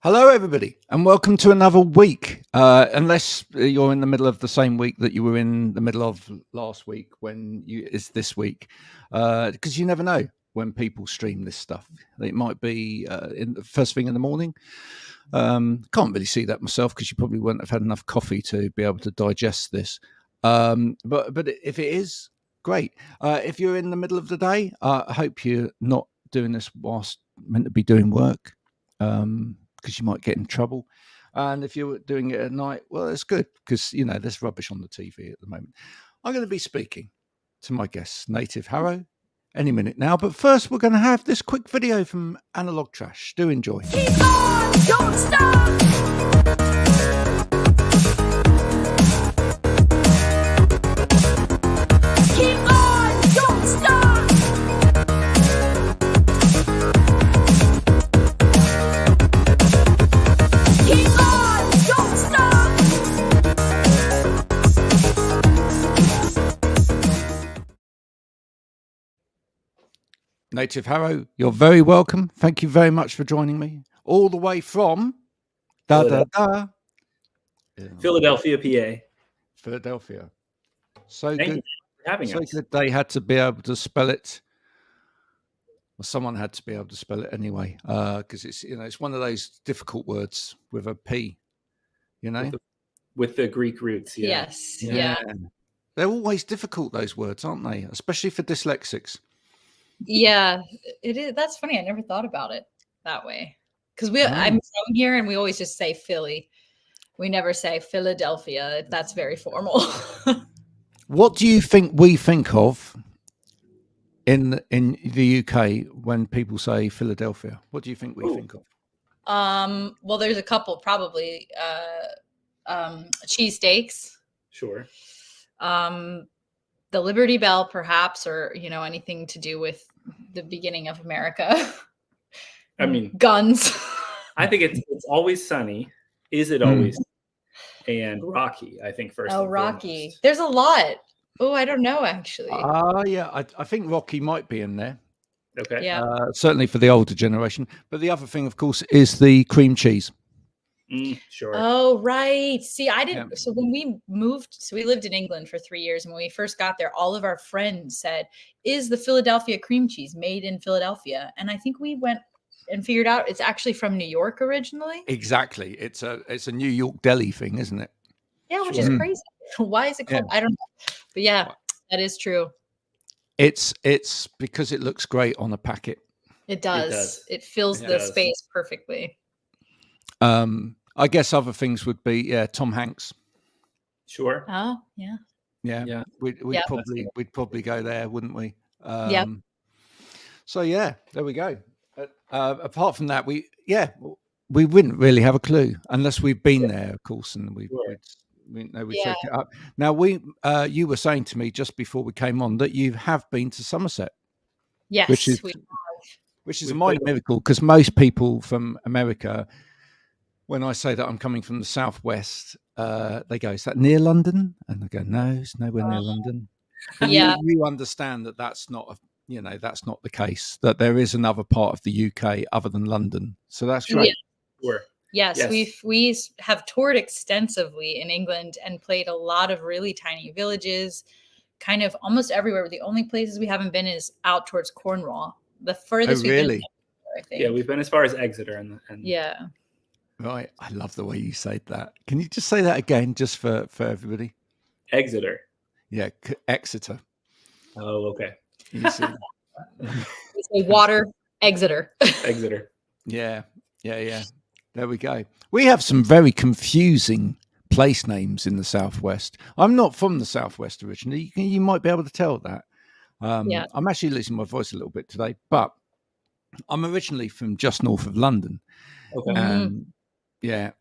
Hello, everybody, and welcome to another week. Unless you're in the middle of the same week that you were in the middle of last week, it's this week, because you never know when people stream this stuff. It might be in the first thing in the morning. Can't really see that myself because you probably wouldn't have had enough coffee to be able to digest this. But if it is, great. If you're in the middle of the day, I hope you're not doing this whilst meant to be doing work. Because you might get in trouble. And if you're doing it at night, well, it's good because, there's rubbish on the TV at the moment. I'm going to be speaking to my guest, Native Harrow, any minute now. But first, we're going to have this quick video from Analog Trash. Do enjoy. Keep on, don't stop. Keep on, don't stop. Keep on, don't stop. Native Harrow, you're very welcome. Thank you very much for joining me. All the way from Philadelphia, PA. Philadelphia. So Thank good. you for having So us. good they had to be able to spell it. Well, someone had to be able to spell it anyway, because it's one of those difficult words with a P, With the Greek roots. Yeah. Yes. Yeah. They're always difficult, those words, aren't they? Especially for dyslexics. Yeah. It is. That's funny. I never thought about it that way. Because I'm from here and we always just say Philly. We never say Philadelphia. That's very formal. What do you think we think of in the UK when people say Philadelphia? What do you think we think of? Well, there's a couple probably. Cheesesteaks. Sure. The Liberty Bell, perhaps, or anything to do with the beginning of America. I mean, guns. I think it's Always Sunny. Is it always? And Rocky, I think first. Oh, Rocky. There's a lot. Oh, I don't know actually. Yeah, I think Rocky might be in there. Okay. Yeah. Certainly for the older generation. But the other thing, of course, is the cream cheese. Sure. Oh, right. See, I didn't. Yeah. So when we moved, so we lived in England for 3 years. And when we first got there, all of our friends said, is the Philadelphia cream cheese made in Philadelphia? And I think we went and figured out it's actually from New York originally. Exactly. It's a New York deli thing, isn't it? Yeah, which is crazy. Why is it called? I don't know. But yeah, that is true. It's because it looks great on a packet. It does. It fills the space perfectly. I guess other things would be Tom Hanks. Sure. Oh, yeah. Yeah. We'd probably go there, wouldn't we? Yep. So yeah, there we go. Apart from that, we wouldn't really have a clue unless we've been there, of course, and we check it up. Now you were saying to me just before we came on that you have been to Somerset. Yes, which is a minor miracle because most people from America, when I say that I'm coming from the southwest, they go, "Is that near London?" And I go, "No, it's nowhere near London." But you understand that that's not that's not the case. That there is another part of the UK other than London, so that's great. Yeah. Sure. Yes, we have toured extensively in England and played a lot of really tiny villages, kind of almost everywhere. The only places we haven't been is out towards Cornwall. The furthest we've been, I think. Yeah, we've been as far as Exeter, and yeah. Right, I love the way you said that. Can you just say that again, just for everybody? Exeter. Yeah, Exeter. Oh, okay. You see? We say water, Exeter. Exeter. Yeah. There we go. We have some very confusing place names in the southwest. I'm not from the southwest originally. You might be able to tell that. I'm actually losing my voice a little bit today, but I'm originally from just north of London. Okay.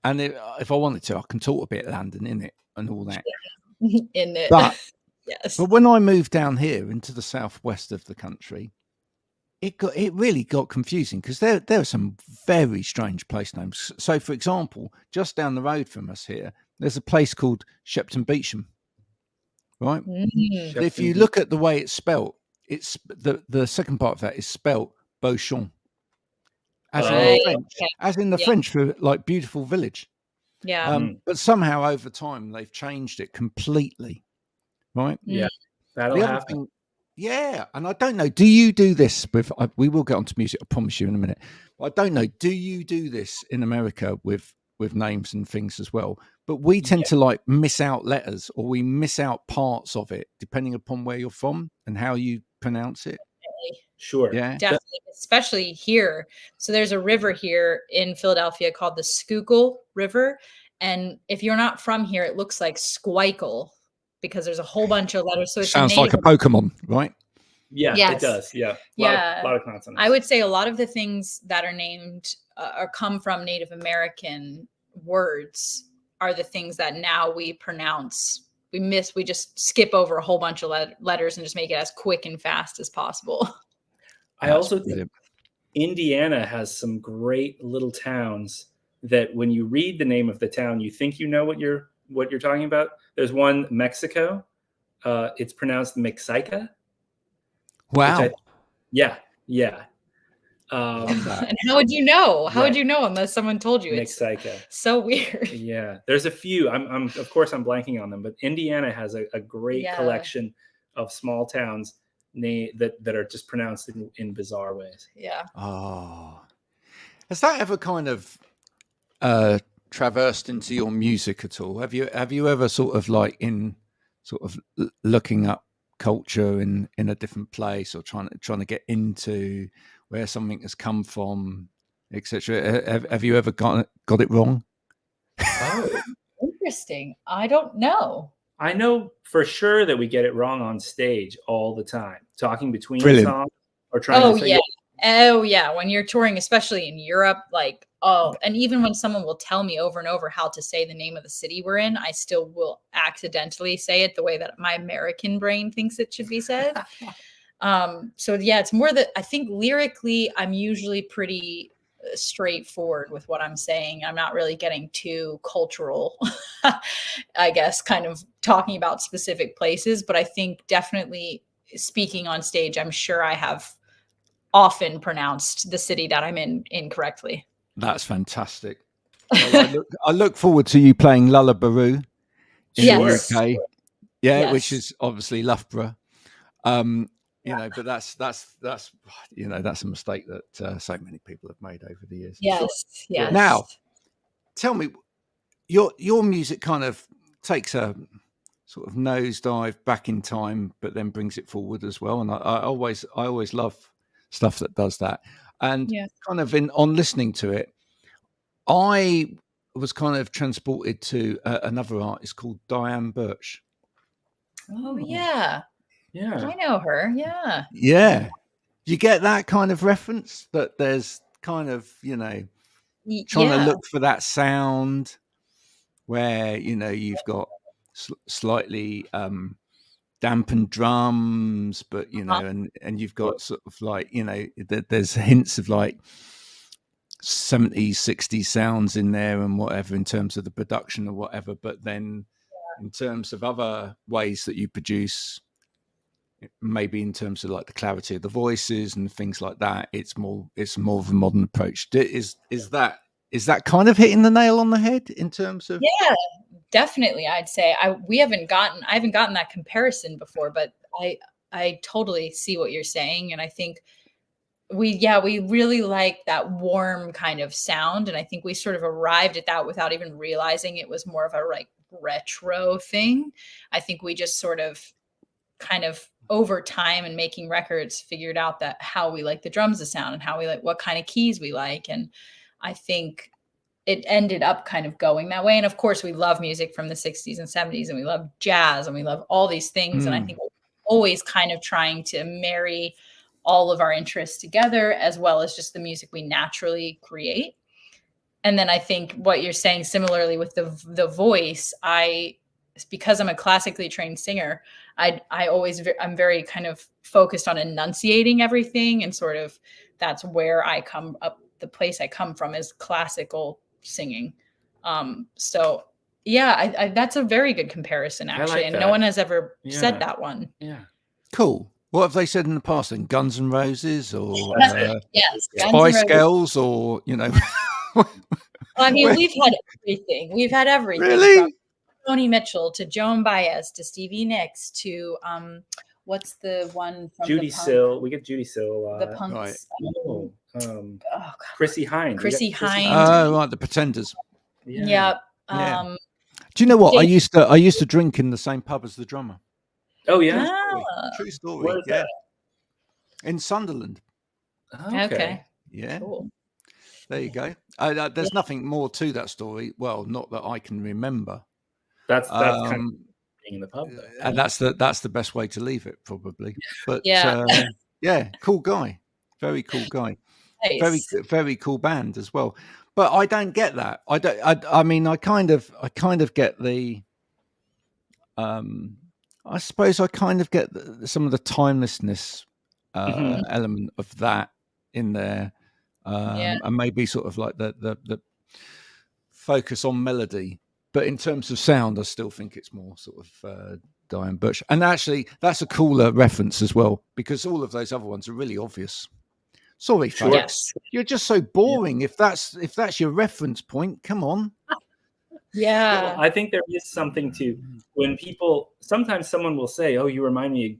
And if I wanted to, I can talk a bit of London in it and all that. In it. But yes. But when I moved down here into the southwest of the country, it really got confusing because there are some very strange place names. So, for example, just down the road from us here, there's a place called Shepton Beecham, right? If you look at the way it's spelt, it's the second part of that is spelt Beauchamp, as in Right. the French, Okay. as in the Yeah. French for like beautiful village. Yeah. But somehow over time they've changed it completely, right? Yeah, that'll The other happen. thing, yeah, and I don't know. Do you do this with? We will get onto music. I promise you in a minute. But I don't know. Do you do this in America with names and things as well? But we tend to like miss out letters, or we miss out parts of it, depending upon where you're from and how you pronounce it. Sure. Yeah. Definitely, especially here. So there's a river here in Philadelphia called the Schuylkill River. And if you're not from here, it looks like Squikle because there's a whole bunch of letters. So it's Sounds a like native. a Pokemon, right? Yeah, Yes. it does. Yeah. Yeah. A lot of consonants. I would say a lot of the things that are named or come from Native American words are the things that now we pronounce. We just skip over a whole bunch of letters and just make it as quick and fast as possible. I That's also think brilliant. Indiana has some great little towns that when you read the name of the town, you think you know what you're talking about. There's one, Mexico. It's pronounced Mexica. Wow. Yeah. And how would you know? How would Right. you know unless someone told you? It's Mexica. so weird. Yeah, there's a few. I'm of course I'm blanking on them, but Indiana has a great Yeah. collection of small towns that are just pronounced in bizarre ways. Yeah. Oh, has that ever kind of traversed into your music at all? Have you ever sort of like in sort of looking up culture in a different place or trying to get into where something has come from, etc.? Have you ever got it wrong? Oh, Interesting. I don't know. I know for sure that we get it wrong on stage all the time, talking between Brilliant. songs or trying Oh to say yeah. Oh yeah. When you're touring, especially in Europe, like, oh, and even when someone will tell me over and over how to say the name of the city we're in, I still will accidentally say it the way that my American brain thinks it should be said. So yeah, it's more that I think lyrically, I'm usually pretty straightforward with what I'm saying. I'm not really getting too cultural, I guess, kind of talking about specific places. But I think definitely speaking on stage, I'm sure I have often pronounced the city that I'm in incorrectly. That's fantastic. Well, I look forward to you playing Lullabaroo in Yes. the UK. Yeah, Yes. which is obviously Loughborough. You know, but that's you know, that's a mistake that so many people have made over the years. Yes. Yes. Now, tell me, your music kind of takes a sort of nosedive back in time, but then brings it forward as well. And I always love stuff that does that. And Yeah. kind of on listening to it, I was kind of transported to another artist called Diane Birch. Oh yeah. Yeah. I know her. Yeah. Yeah. You get that kind of reference that there's kind of, you know, trying to look for that sound where, you know, you've got slightly dampened drums, but, you know, and you've got sort of like, you know, there's hints of like 70s, 60s sounds in there and whatever in terms of the production or whatever. But then in terms of other ways that you produce, maybe in terms of like the clarity of the voices and things like that, it's more of a modern approach. Is that kind of hitting the nail on the head in terms of? Yeah, definitely. I'd say I haven't gotten that comparison before, but I totally see what you're saying. And I think we really like that warm kind of sound. And I think we sort of arrived at that without even realizing it was more of a like retro thing. I think we just sort of kind of over time and making records figured out that how we like the drums to sound and how we like what kind of keys we like. And I think it ended up kind of going that way. And of course we love music from the 60s and 70s and we love jazz and we love all these things. And I think we're always kind of trying to marry all of our interests together as well as just the music we naturally create. And then I think what you're saying similarly with the voice, because I'm a classically trained singer, I'm very kind of focused on enunciating everything. And sort of that's where I come up. The place I come from is classical singing. So yeah, that's a very good comparison actually. like and that. no one has ever Yeah. said that one. Yeah. Cool. What have they said in the past? In Guns N' Roses or Yes, Guns N' Spice Roses. Girls, or I mean, Wait. we've had everything. We've had everything from Really? Joni Mitchell to Joan Baez to Stevie Nicks to what's the one from Judy the punk, Sill. We get Judy Sill a lot. the punks? Oh, Oh, God. Chrissy Hynde. We Chrissy got Hynde. Oh, right, the Pretenders. Yep. Yeah. Do you know what? I Dave- used to drink in the same pub as the drummer. Oh yeah. Ah, True story. Where is Yeah. that? In Sunderland. okay. Yeah. Cool. There you go. There's nothing more to that story. Well, not that I can remember. That's kind of being in the pub, though. And that's the best way to leave it, probably. But Yeah. yeah, cool guy, very cool guy, Nice. very cool band as well. But I don't get that. I don't. I mean, I kind of get the. I suppose I kind of get some of the timelessness element of that in there, Yeah. and maybe sort of like the focus on melody. But in terms of sound, I still think it's more sort of Diane Bush. And actually, that's a cooler reference as well, because all of those other ones are really obvious. Sorry, folks. Yes. You're just so boring. If that's your reference point, come on. Yeah. Well, I think there is something to when people. Sometimes someone will say, "Oh, you remind me."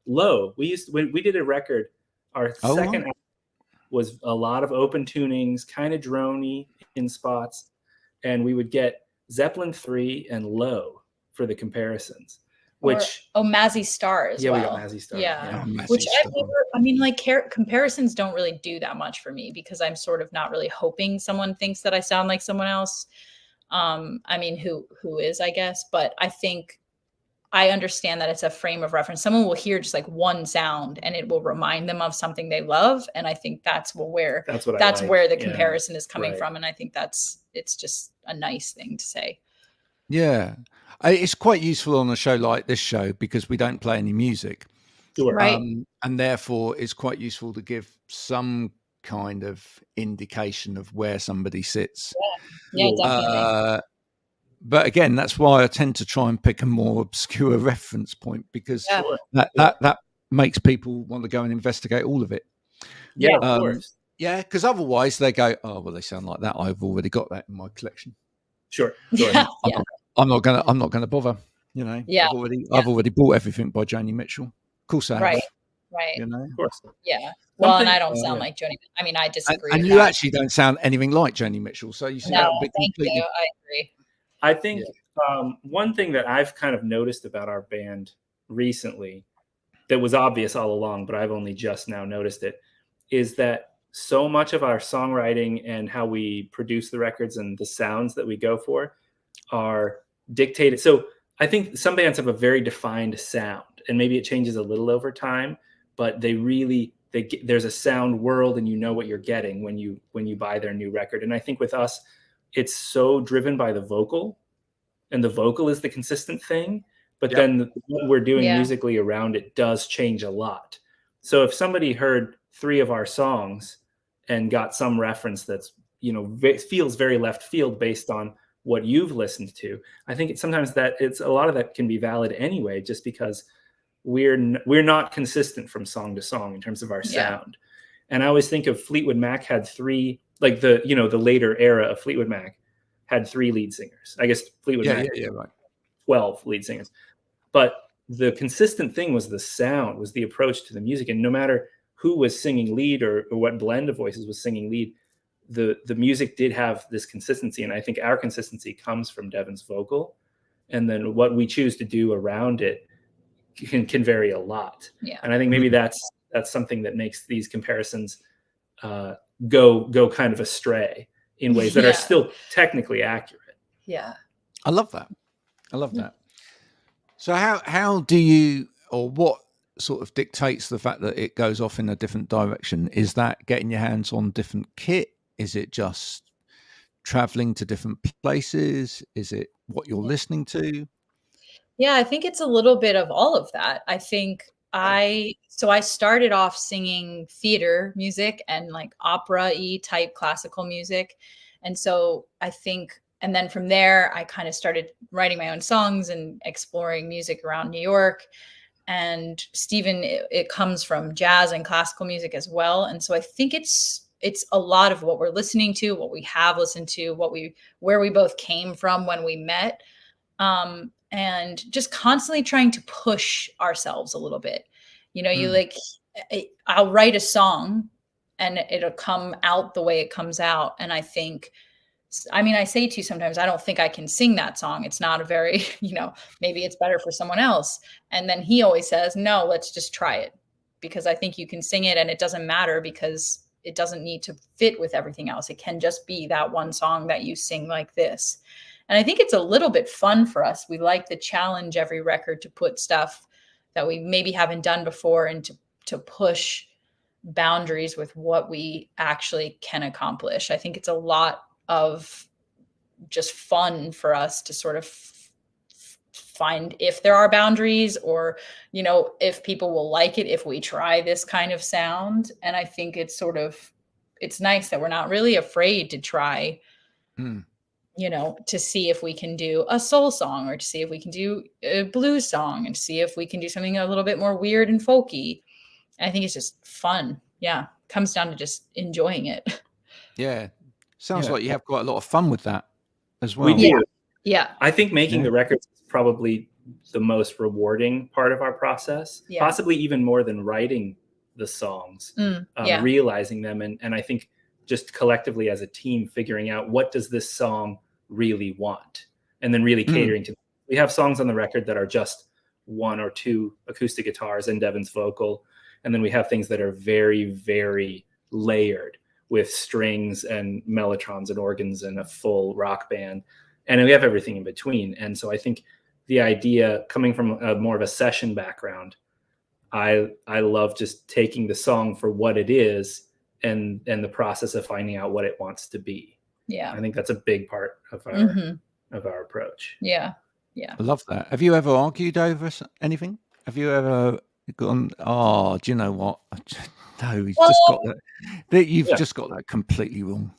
Low. When we did a record. Our second album was a lot of open tunings, kind of droney in spots, and we would get Zeppelin 3 and Low for the comparisons. Which Mazzy Star as well. We got Mazzy Star. Yeah. Mazzy Which Star. I mean, like comparisons don't really do that much for me because I'm sort of not really hoping someone thinks that I sound like someone else. I mean, who is, I guess, but I think I understand that it's a frame of reference. Someone will hear just like one sound and it will remind them of something they love. And I think that's where the comparison is coming from. And I think it's just a nice thing to say. Yeah. It's quite useful on a show like this show because we don't play any music. Sure. Right. And therefore it's quite useful to give some kind of indication of where somebody sits. Yeah, definitely. But again, that's why I tend to try and pick a more obscure reference point because that makes people want to go and investigate all of it. Yeah, of course. Yeah, because otherwise they go, oh well, they sound like that. I've already got that in my collection. Sure. I'm not gonna bother. You know. Yeah. I've already bought everything by Joni Mitchell. Of course I have. Right. You know. Of course. Yeah. Well, and I don't sound like Joni. I mean, I disagree. And you actually don't sound anything like Joni Mitchell. So you see that bit thank completely. you. I agree. I think one thing that I've kind of noticed about our band recently that was obvious all along, but I've only just now noticed it, is that so much of our songwriting and how we produce the records and the sounds that we go for are dictated. So I think some bands have a very defined sound and maybe it changes a little over time, but there's a sound world and you know what you're getting when you buy their new record. And I think with us, it's so driven by the vocal, and the vocal is the consistent thing. But then what we're doing musically around it does change a lot. So if somebody heard 3 of our songs and got some reference that's, feels very left field based on what you've listened to, I think sometimes that it's a lot of that can be valid anyway, just because we're not consistent from song to song in terms of our sound. And I always think of Fleetwood Mac had 3. Like the later era of Fleetwood Mac had 3 lead singers. I guess Fleetwood Mac, right. 12 lead singers. But the consistent thing was the sound, was the approach to the music. And no matter who was singing lead or what blend of voices was singing lead, the music did have this consistency. And I think our consistency comes from Devin's vocal. And then what we choose to do around it can vary a lot. Yeah. And I think maybe that's something that makes these comparisons go kind of astray in ways that are still technically accurate. Yeah. I love that. So how do you, or what sort of dictates the fact that it goes off in a different direction? Is that getting your hands on different kit? Is it just traveling to different places? Is it what you're listening to? Yeah, I think it's a little bit of all of that. I think I started off singing theater music and like opera-y type classical music. And so I think, and then from there, I kind of started writing my own songs and exploring music around New York. and Stephen, it comes from jazz and classical music as well. And so I think it's a lot of what we're listening to, what we have listened to, where we both came from when we met, and just constantly trying to push ourselves a little bit. You know, I'll write a song and it'll come out the way it comes out. And I think, I mean, I say to you sometimes, I don't think I can sing that song. It's not a very, maybe it's better for someone else. And then he always says, no, let's just try it, because I think you can sing it and it doesn't matter, because it doesn't need to fit with everything else. It can just be that one song that you sing like this. And I think it's a little bit fun for us. We like the challenge every record to put stuff that we maybe haven't done before, and to push boundaries with what we actually can accomplish. I think it's a lot of just fun for us to sort of find if there are boundaries, or, if people will like it if we try this kind of sound. And I think it's nice that we're not really afraid to try, to see if we can do a soul song, or to see if we can do a blues song, and to see if we can do something a little bit more weird and folky. And I think it's just fun. Yeah. Comes down to just enjoying it. Yeah. Sounds like you have quite a lot of fun with that as well. We do. Yeah. I think making the records is probably the most rewarding part of our process, possibly even more than writing the songs, realizing them. And I think just collectively as a team, figuring out, what does this song really want? And then really catering to them. We have songs on the record that are just one or two acoustic guitars and Devin's vocal. And then we have things that are very, very layered, with strings and mellotrons and organs and a full rock band. And we have everything in between. And so I think the idea, coming from more of a session background, I love just taking the song for what it is, and the process of finding out what it wants to be. Yeah. I think that's a big part of our approach. Yeah. Yeah. I love that. Have you ever argued over anything? Have you ever gone, oh, do you know what? No, he's just got that. You've just got that completely wrong.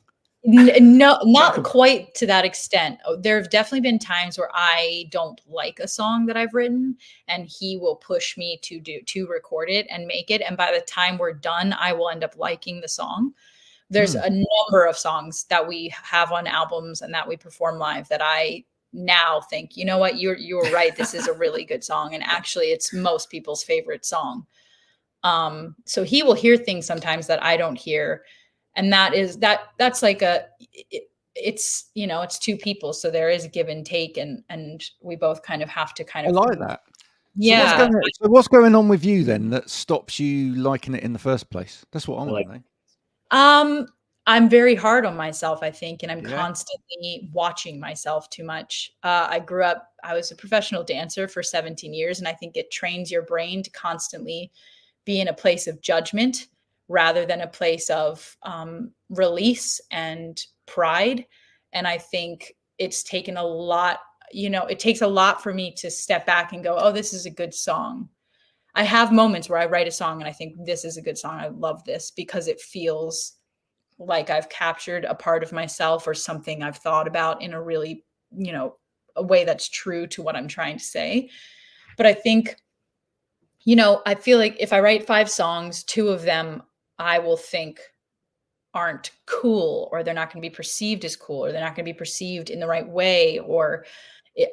No, not quite to that extent. There have definitely been times where I don't like a song that I've written, and he will push me to record it and make it. And by the time we're done, I will end up liking the song. There's a number of songs that we have on albums and that we perform live that I now think, you know what, you're right. This is a really good song. And actually it's most people's favorite song. So he will hear things sometimes that I don't hear. And that's like it's two people. So there is a give and take, and we both kind of have to kind of. I like that. Yeah. So what's going on with you then that stops you liking it in the first place? That's what I want to know. I'm very hard on myself, I think, and I'm constantly watching myself too much. I was a professional dancer for 17 years, and I think it trains your brain to constantly be in a place of judgment rather than a place of release and pride. And I think it's taken a lot, it takes a lot for me to step back and go, oh, this is a good song. I have moments where I write a song and I think this is a good song. I love this because it feels like I've captured a part of myself or something I've thought about in a really, a way that's true to what I'm trying to say. But I think, I feel like if I write 5 songs, 2 of them I will think aren't cool, or they're not going to be perceived as cool, or they're not going to be perceived in the right way, or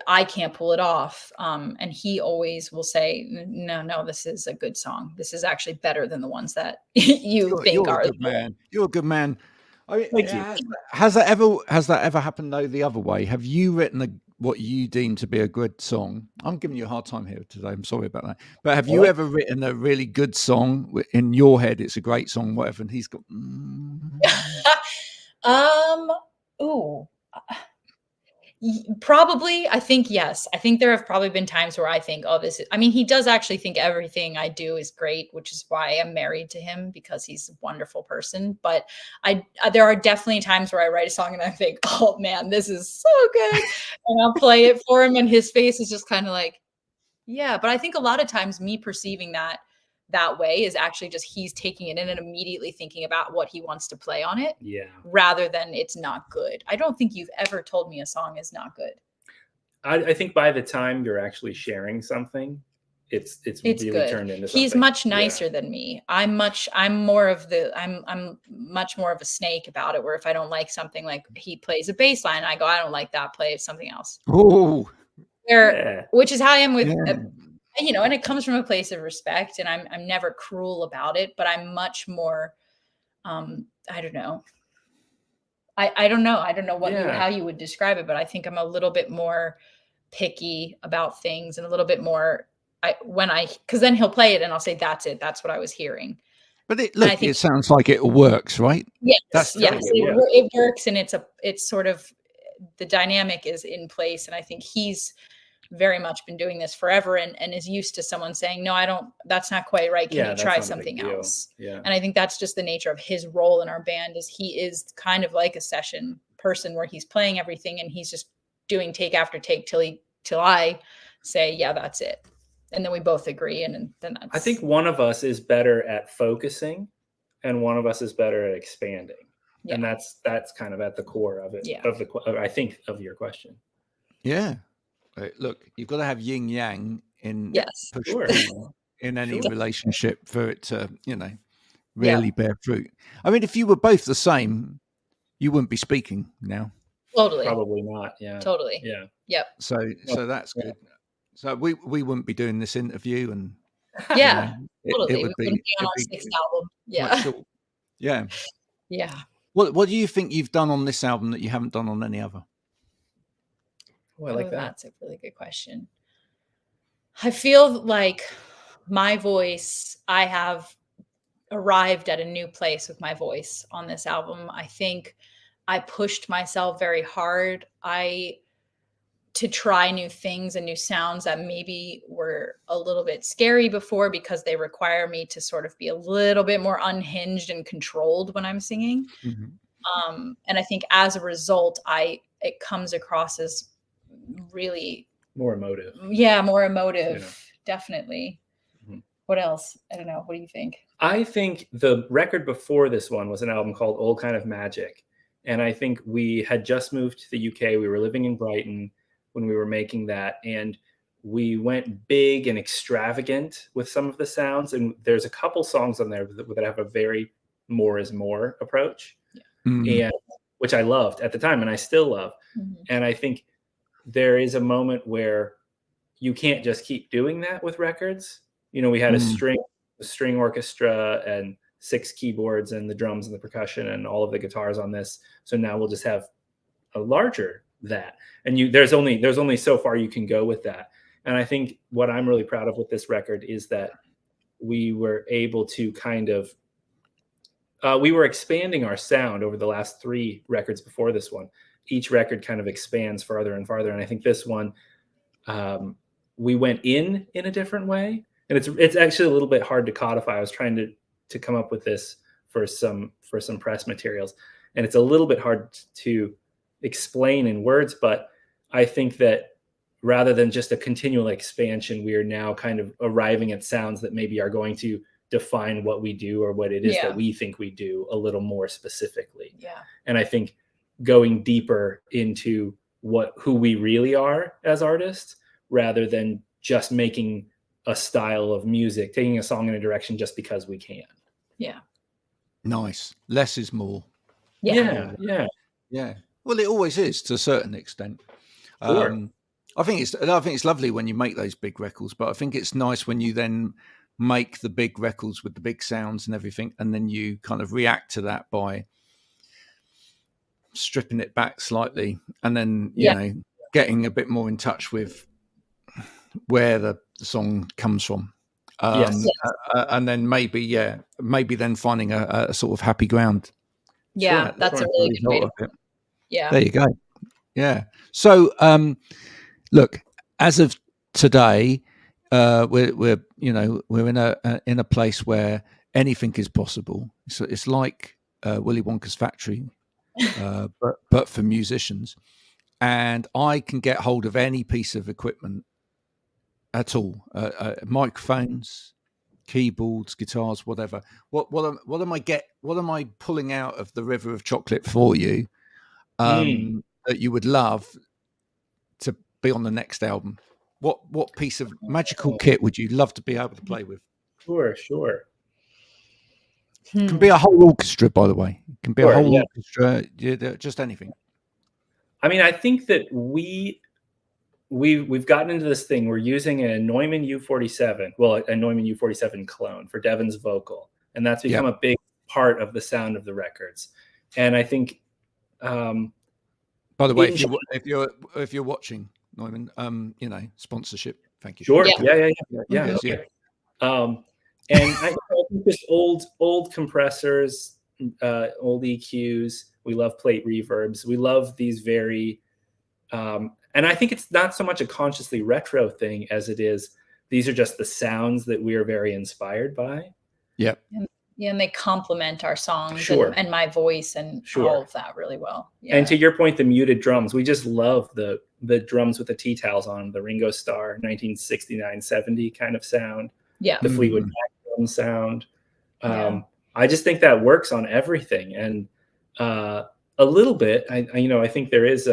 I can't pull it off. And he always will say, no, this is a good song. This is actually better than the ones that you're a good man. You're a good man. I mean, thank you. Has that ever happened though the other way? Have you written what you deem to be a good song? I'm giving you a hard time here today. I'm sorry about that. But have you ever written a really good song in your head? It's a great song, whatever. And he's got. Probably, I think, yes. I think there have probably been times where I think, he does actually think everything I do is great, which is why I'm married to him, because he's a wonderful person. But there are definitely times where I write a song and I think, oh man, this is so good. And I'll play it for him and his face is just kind of like, yeah. But I think a lot of times me perceiving that way is actually just he's taking it in and immediately thinking about what he wants to play on it, rather than it's not good. I don't think you've ever told me a song is not good. I think by the time you're actually sharing something, it's It's really good. turned into He's something. much Yeah. nicer than me. I'm much more of a snake about it, where if I don't like something, like he plays a bass line, I go, I don't like that, play something else. Oh, Yeah. Which is how I am with yeah. you know, and it comes from a place of respect, and I'm never cruel about it, but I'm much more I don't know. I don't know. I don't know how you would describe it, but I think I'm a little bit more picky about things, and a little bit more because then he'll play it and I'll say, that's it. That's what I was hearing. But I think it sounds like it works, right? yes, That's yes, totally, yeah. it works, and it's sort of the dynamic is in place, and I think he's very much been doing this forever, and is used to someone saying, no, I don't, that's not quite right. Can Yeah, you that's try not a big something deal. else? Yeah. And I think that's just the nature of his role in our band, is he is kind of like a session person, where he's playing everything and he's just doing take after take till I say, yeah, that's it. And then we both agree. And then that's, I think one of us is better at focusing and one of us is better at expanding. Yeah. And that's kind of at the core of it, Yeah. I think of your question. Yeah. Look, you've got to have yin yang in yes, Sure. in any Sure. relationship for it to, really bear fruit. I mean, if you were both the same, you wouldn't be speaking now. Totally. Probably not. Yeah. Totally. Yeah. Yep. So that's good. So we wouldn't be doing this interview, and Yeah. it Totally. would We be wouldn't be on our sixth album. Yeah. much short. Yeah. Yeah. What do you think you've done on this album that you haven't done on any other? Oh, I like that. That's a really good question. I feel like my voice, I have arrived at a new place with my voice on this album. I think I pushed myself very hard to try new things and new sounds that maybe were a little bit scary before, because they require me to sort of be a little bit more unhinged and controlled when I'm singing. Mm-hmm. And I think as a result, it comes across as really More emotive. Yeah, more emotive, definitely. Mm-hmm. What else? I don't know. What do you think? I think the record before this one was an album called Old Kind of Magic. And I think we had just moved to the UK. We were living in Brighton when we were making that. And we went big and extravagant with some of the sounds. And there's a couple songs on there that have a very more is more approach, and which I loved at the time and I still love. Mm-hmm. And I think there is a moment where you can't just keep doing that with records. We had a string orchestra and 6 keyboards and the drums and the percussion and all of the guitars on this. So now we'll just have a larger that. And there's only so far you can go with that. And I think what I'm really proud of with this record is that we were able to kind of we were expanding our sound over the last 3 records before this one. Each record kind of expands farther and farther. And I think this one, we went in a different way. And it's actually a little bit hard to codify. I was trying to come up with this for some press materials. And it's a little bit hard to explain in words, but I think that rather than just a continual expansion, we are now kind of arriving at sounds that maybe are going to define what we do or what it is that we think we do a little more specifically. Yeah. And I think going deeper into who we really are as artists, rather than just making a style of music, taking a song in a direction just because we can. Yeah. Nice. Less is more. Yeah. Yeah. Well, it always is to a certain extent. Sure. I think it's lovely when you make those big records, but I think it's nice when you then make the big records with the big sounds and everything, and then you kind of react to that by stripping it back slightly, and then you know, getting a bit more in touch with where the song comes from. And then maybe then finding a sort of happy ground. Yeah, that's a really good way to put it. Yeah. There you go. Yeah. So look, as of today, we're in a place where anything is possible. So it's like Willy Wonka's factory, but for musicians. And I can get hold of any piece of equipment at all, microphones, keyboards, guitars, whatever. What am I pulling out of the river of chocolate for you that you would love to be on the next album? What piece of magical kit would you love to be able to play with? Sure. It can be a whole orchestra, by the way. It can be a Sure, whole yeah. orchestra, just anything. I mean, I think that we've gotten into this thing. We're using a Neumann U47, well, a Neumann U47 clone for Devin's vocal, and that's become a big part of the sound of the records. And I think, by the way, if you're watching, Neumann, sponsorship. Thank you. Sure. Yeah. Yeah. Yeah. And I think just old compressors, old EQs. We love plate reverbs. We love these very, and I think it's not so much a consciously retro thing as it is. These are just the sounds that we are very inspired by. Yep. Yeah, and they complement our songs Sure. and my voice and all of that really well. Yeah. And to your point, the muted drums, we just love the drums with the T-towels on, the Ringo Starr 1969-70 kind of sound. Yeah. The Fleetwood Mac drum sound. I just think that works on everything. And a little bit, I think there is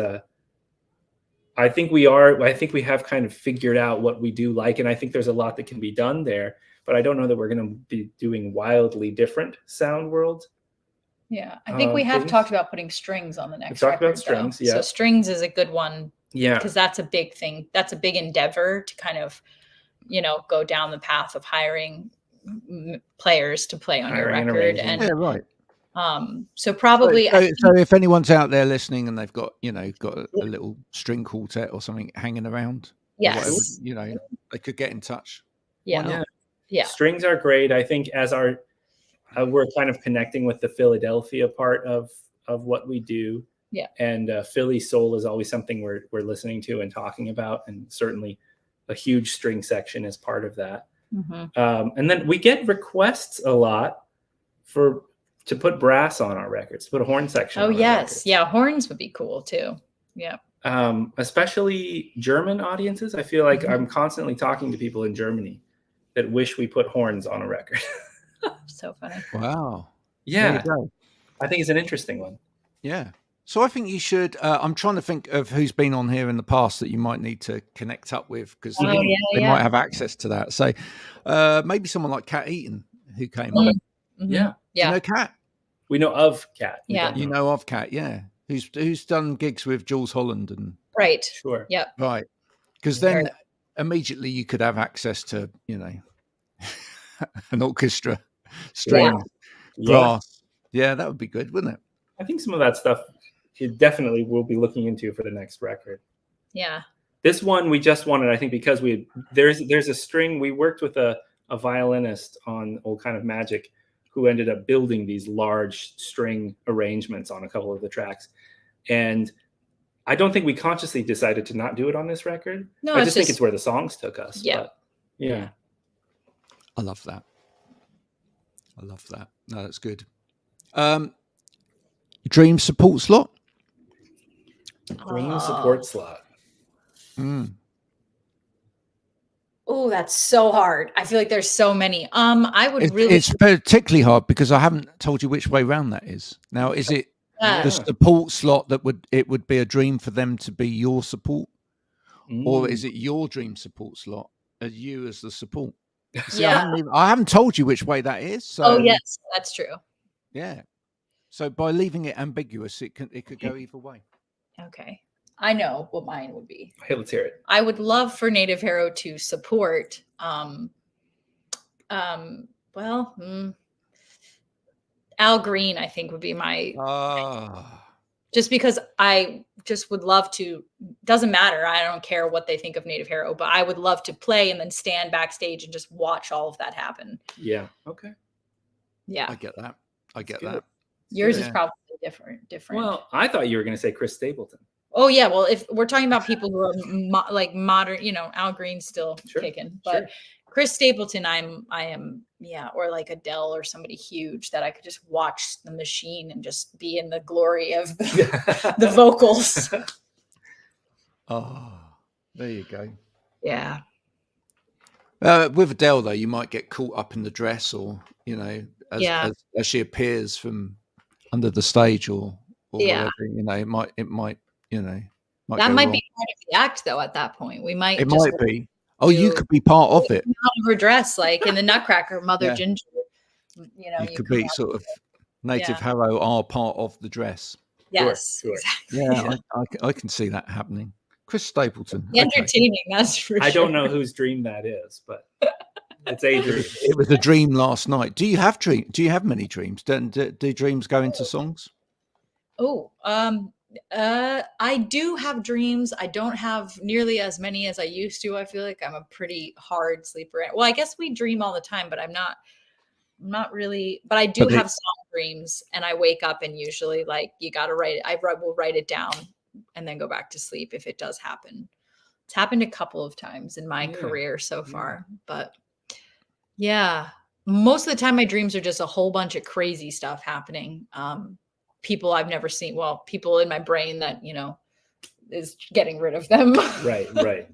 I think we have kind of figured out what we do like, and I think there's a lot that can be done there, but I don't know that we're going to be doing wildly different sound worlds. Yeah, I think we have talked about putting strings on the next record. Talked about strings, So strings is a good one. Yeah. Because that's a big thing. That's a big endeavor to kind of, go down the path of hiring players to play on your record. And yeah, right. So probably. So if anyone's out there listening and they've got a little string quartet or something hanging around, yes, whatever, they could get in touch. Yeah. Strings are great. I think as we're kind of connecting with the Philadelphia part of what we do. Yeah. And Philly soul is always something we're listening to and talking about, and certainly a huge string section is part of that. Mm-hmm. And then we get requests a lot to put brass on our records, to put a horn section. Oh, yes. Yeah. Horns would be cool too. Yeah. Especially German audiences. I feel like I'm constantly talking to people in Germany that wish we put horns on a record. So funny. Wow. Yeah. I think it's an interesting one. Yeah. So I think you should, I'm trying to think of who's been on here in the past that you might need to connect up with, because they might have access to that. So maybe someone like Kat Eaton, who came up. Mm-hmm. Yeah. Do you know Kat? We know of Kat. Yeah. You know of Kat, yeah. Who's done gigs with Jules Holland and. Right. Sure. Yep. Right. Because then immediately you could have access to, an orchestra, strings, brass. Yeah, that would be good, wouldn't it? I think some of that stuff it definitely we'll be looking into for the next record. Yeah. This one we just wanted, I think, because there's a string. We worked with a violinist on Old Kind of Magic who ended up building these large string arrangements on a couple of the tracks. And I don't think we consciously decided to not do it on this record. No, I just think it's where the songs took us. Yeah. But, yeah. I love that. No, that's good. Dream support slot? Dream support slot. Oh, that's so hard. I feel like there's so many. It's particularly hard because I haven't told you which way round that is. Now, is it the support slot that would be a dream for them to be your support? Or is it your dream support slot as you as the support? See, I haven't told you which way that is. So, yes, that's true. Yeah. So by leaving it ambiguous, it could go either way. Okay. I know what mine would be. Hey, let's hear it. I would love for Native Harrow to support Al Green, I think would be my just because I just would love to, doesn't matter. I don't care what they think of Native Harrow, but I would love to play and then stand backstage and just watch all of that happen. Yeah. Okay. Yeah. I get that. Yours is probably different. Well, I thought you were going to say Chris Stapleton. Oh yeah. Well, if we're talking about people who are like modern, Al Green's still kicking, but Chris Stapleton, I am, or like Adele or somebody huge that I could just watch the machine and just be in the glory of the vocals. Oh, there you go. Yeah. With Adele though, you might get caught up in the dress, or as she appears from under the stage, or whatever. It might. That go might wrong. be part of the act, though. At that point, we might. It just might be. Oh, you could be part of it. come out of her dress, like in the Nutcracker, Mother Yeah. Ginger. You know, You could come be out sort of Native Yeah. Harrow are part of the dress. Yes, Sure. exactly. Yeah, I can see that happening. Chris Stapleton. Okay. Entertaining, that's for I sure. don't know whose dream that is, but it's a dream. It was a dream last night. Do you have many dreams? Do dreams go into songs? Oh, I do have dreams. I don't have nearly as many as I used to. I feel like I'm a pretty hard sleeper. Well, I guess we dream all the time, but I'm not really. But I do But have song dreams, and I wake up and usually like you got to write it. I will write it down and then go back to sleep if it does happen. It's happened a couple of times in my Yeah. career so far, but yeah, most of the time my dreams are just a whole bunch of crazy stuff happening. People I've never seen. Well, people in my brain that, is getting rid of them. Right.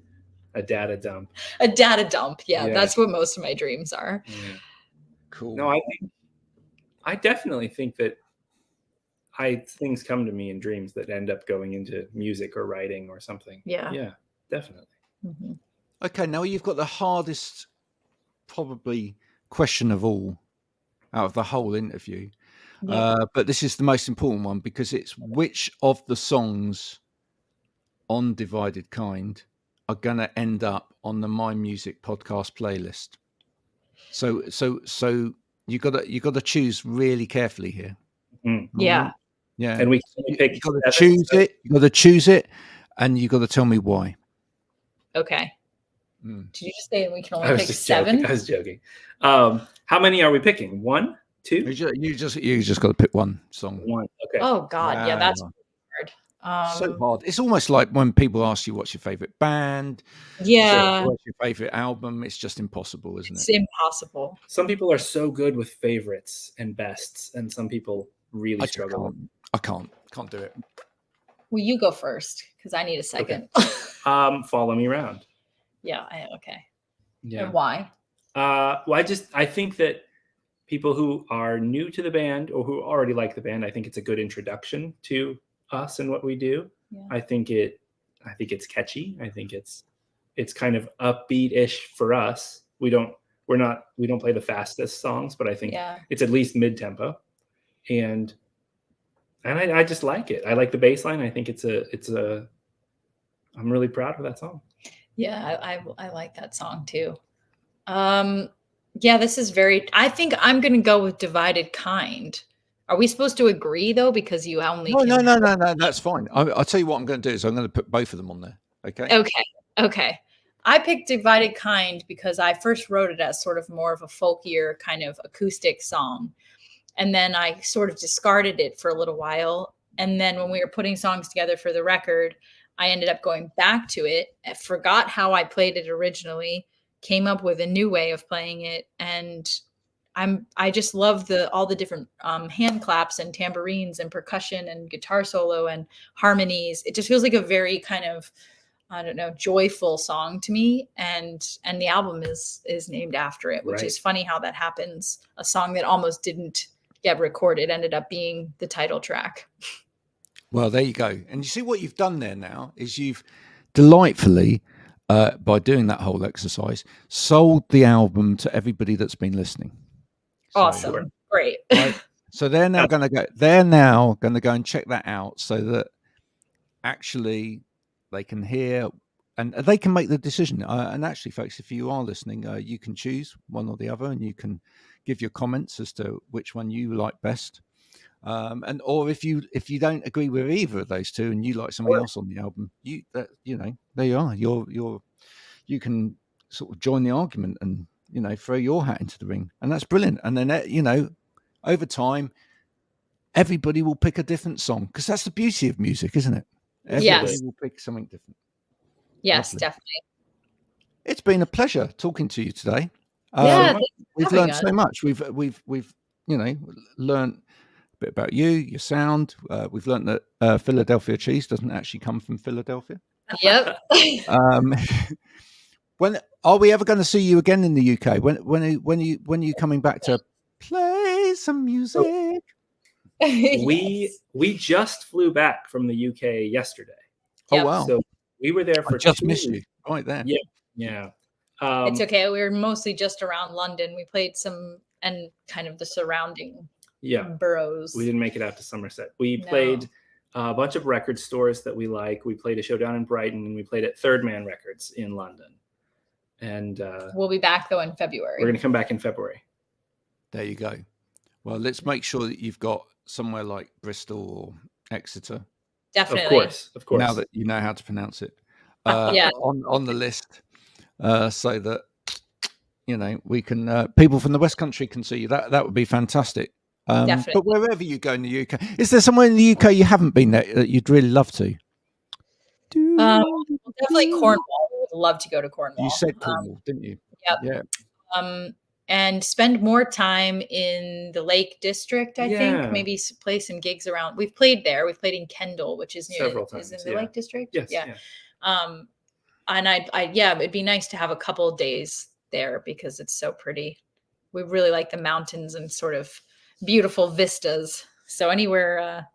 A data dump. A data dump. Yeah, Yeah. that's what most of my dreams are. Yeah. Cool. No, I definitely think that things come to me in dreams that end up going into music or writing or something. Yeah. Yeah, definitely. Mhm. Okay, now you've got the hardest probably question of all out of the whole interview. Yeah. But this is the most important one because it's which of the songs on Divided Kind are going to end up on the My Music podcast playlist. So you got to choose really carefully here. Mm. Yeah. Yeah. And we can pick You got to choose it. You got to choose it, and you got to tell me why. Okay. Mm. Did you just say we can I only was pick just 7? joking. I was joking. How many are we picking? 1, 2? You just got to pick one song. 1. Okay. Oh God, yeah, that's Wow. hard. So hard. It's almost like when people ask you what's your favorite band, Yeah, what's your favorite album. It's just impossible, isn't it's it? impossible. Some people are so good with favorites and bests, and some people really I just struggle. can't do it. Well, you go first because I need a second. Follow me around. Yeah. Okay. Yeah. And why? Well, I think that people who are new to the band or who already like the band, I think it's a good introduction to us and what we do. Yeah. I think it's catchy. I think it's kind of upbeat-ish for us. We don't play the fastest songs, but I think it's at least mid-tempo. And I just like it. I like the bass line. I think I'm really proud of that song. Yeah, I like that song too. Yeah, this is I think I'm going to go with Divided Kind. Are we supposed to agree though? Because you only No, that's fine. I'll tell you what I'm going to do is I'm going to put both of them on there. Okay. Okay. I picked Divided Kind because I first wrote it as sort of more of a folkier kind of acoustic song. And then I sort of discarded it for a little while. And then when we were putting songs together for the record, I ended up going back to it. I forgot how I played it originally, came up with a new way of playing it. And I just love all the different hand claps and tambourines and percussion and guitar solo and harmonies. It just feels like a very kind of, I don't know, joyful song to me. And the album is named after it, which is funny how that happens. A song that almost didn't get recorded ended up being the title track. Well, there you go. And you see what you've done there now is you've delightfully, by doing that whole exercise, sold the album to everybody that's been listening. Awesome. Great. Right? So they're now going to go and check that out so that actually they can hear and they can make the decision. And actually, folks, if you are listening, you can choose one or the other and you can give your comments as to which one you like best. Or if you don't agree with either of those two and you like something else on the album, there you are. You can sort of join the argument and throw your hat into the ring, and that's brilliant. And then over time, everybody will pick a different song because that's the beauty of music, isn't it? Everybody will pick something different. Yes, Lovely. definitely. It's been a pleasure talking to you today. We've learned so much. We've learned a bit about you, your sound. We've learned that Philadelphia cheese doesn't actually come from Philadelphia. Yep. When are we ever going to see you again in the UK? When are you coming back to play some music? We just flew back from the UK yesterday. Oh Yep. wow! So we were there I for just 2 missed weeks. you right there. Yeah, yeah. It's okay. We were mostly just around London. We played some and kind of the surrounding Yeah. boroughs. We didn't make it out to Somerset. We No. played a bunch of record stores that we like. We played a show down in Brighton, and we played at Third Man Records in London. And We'll be back though in we're February. going to come back in February. There you go. Well, let's make sure that you've got somewhere like Bristol or Exeter. Definitely. Of course, of course. Now that you know how to pronounce it, Yeah. on the list, so that we can people from the West Country can see you. That would be fantastic. Definitely. But wherever you go in the UK, is there somewhere in the UK you haven't been that you'd really love to? Definitely Cornwall. I would love to go to Cornwall. You said Cornwall, didn't you? Yep. Yeah. And spend more time in the Lake District. I Yeah. think maybe play some gigs around. We've played there. We've played in Kendal, which is Several is times, in the yeah. Lake District. Yes. Yeah. And it'd be nice to have a couple of days there because it's so pretty. We really like the mountains and sort of beautiful vistas. So anywhere,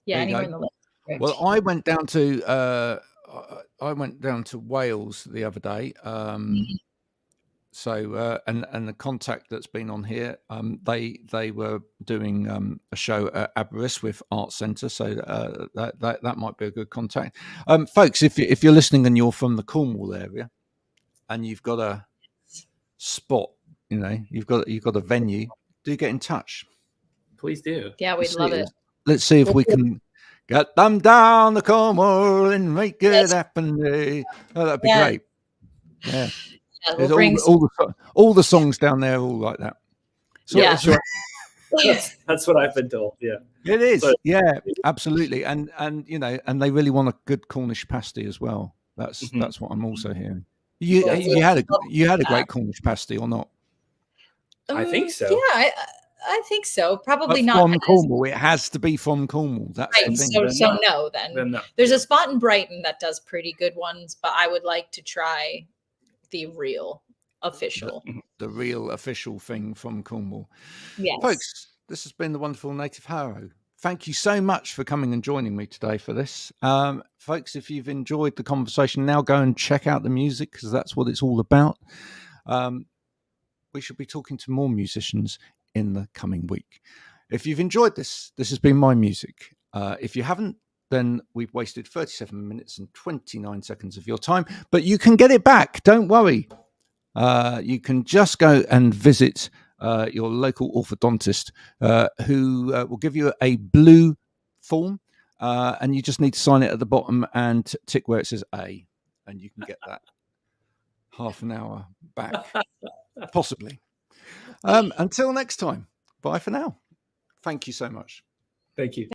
anywhere in the Lake District. Well, I went down to Wales the other day. So and the contact that's been on here, they were doing a show at Aberystwyth Arts Centre, so that might be a good contact. Folks, if you're listening and you're from the Cornwall area, and you've got a spot, you've got a venue, do get in touch. Please do. Yeah, we'd love it. Let's see if we can get them down the Cornwall and make it happen. Oh, that'd be great. Yeah. We'll all the songs down there, all like that. So That's what I've been told. Yeah, it is. Yeah, absolutely. And they really want a good Cornish pasty as well. That's what I'm also hearing. You had a great Cornish pasty or not? I think so. Yeah, I think so. Probably not from Cornwall. It has to be from Cornwall. That's right. the thing. So no, then no. There's a spot in Brighton that does pretty good ones, but I would like to try the real official thing from Cornwall. Yes. Folks, this has been the wonderful Native Harrow. Thank you so much for coming and joining me today for this. Folks, if you've enjoyed the conversation, now go and check out the music because that's what it's all about. We should be talking to more musicians in the coming week. If you've enjoyed this has been my music. If you haven't, then we've wasted 37 minutes and 29 seconds of your time, but you can get it back. Don't worry. You can just go and visit your local orthodontist who will give you a blue form, and you just need to sign it at the bottom and tick where it says A, and you can get that half an hour back, possibly. Until next time, bye for now. Thank you so much. Thank you.